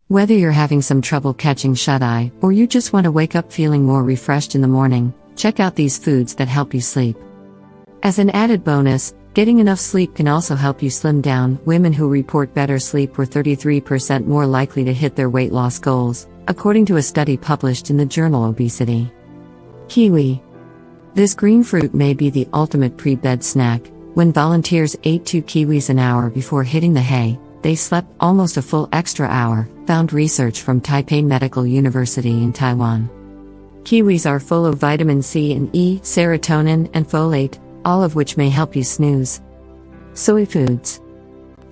Whether you're having some trouble catching shut-eye, or you just want to wake up feeling more refreshed in the morning, check out these foods that help you sleep. As an added bonus, getting enough sleep can also help you slim down. Women who report better sleep were 33% more likely to hit their weight loss goals, according to a study published in the journal Obesity. Kiwi. This green fruit may be the ultimate pre-bed snack. When volunteers ate 2 kiwis an hour before hitting the hay, they slept almost a full extra hour, found research from Taipei Medical University in Taiwan. Kiwis are full of vitamin C and E, serotonin, and folate, all of which may help you snooze. Soy foods.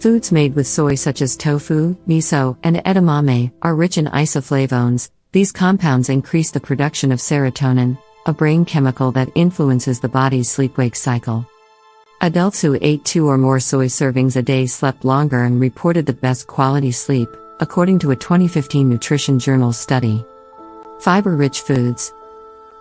Foods made with soy such as tofu, miso, and edamame are rich in isoflavones. These compounds increase the production of serotonin, a brain chemical that influences the body's sleep-wake cycle. Adults who ate 2 or more soy servings a day slept longer and reported the best quality sleep, according to a 2015 Nutrition Journal study. Fiber-rich foods.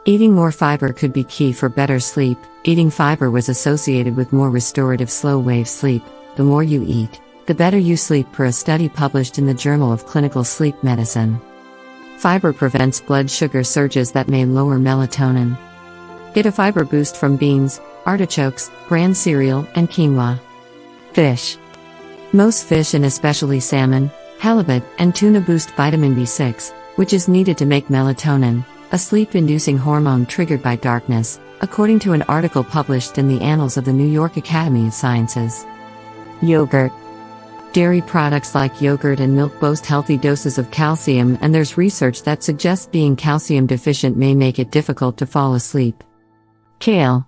Eating more fiber could be key for better sleep. Eating fiber was associated with more restorative slow-wave sleep. The more you eat, the better you sleep, per a study published in the Journal of Clinical Sleep Medicine. Fiber prevents blood sugar surges that may lower melatonin. Get a fiber boost from beans, artichokes, bran cereal, and quinoa. Fish. Most fish, and especially salmon, halibut, and tuna, boost vitamin B6, which is needed to make melatonin, a sleep-inducing hormone triggered by darkness, according to an article published in the Annals of the New York Academy of Sciences. Yogurt. Dairy products like yogurt and milk boast healthy doses of calcium, and there's research that suggests being calcium deficient may make it difficult to fall asleep. Kale.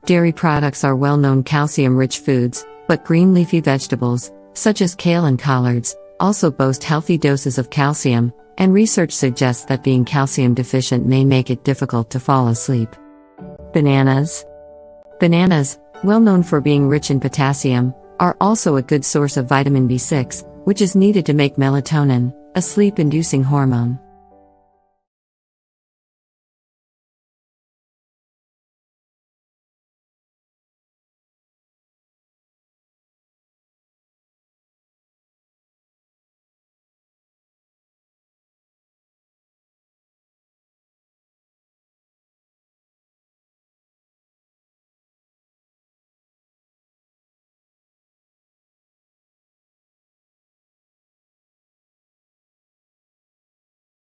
Dairy products are well-known calcium-rich foods, but green leafy vegetables, such as kale and collards, also boast healthy doses of calcium, and research suggests that being calcium deficient may make it difficult to fall asleep. Bananas. Bananas, well known for being rich in potassium, are also a good source of vitamin B6, which is needed to make melatonin, a sleep-inducing hormone.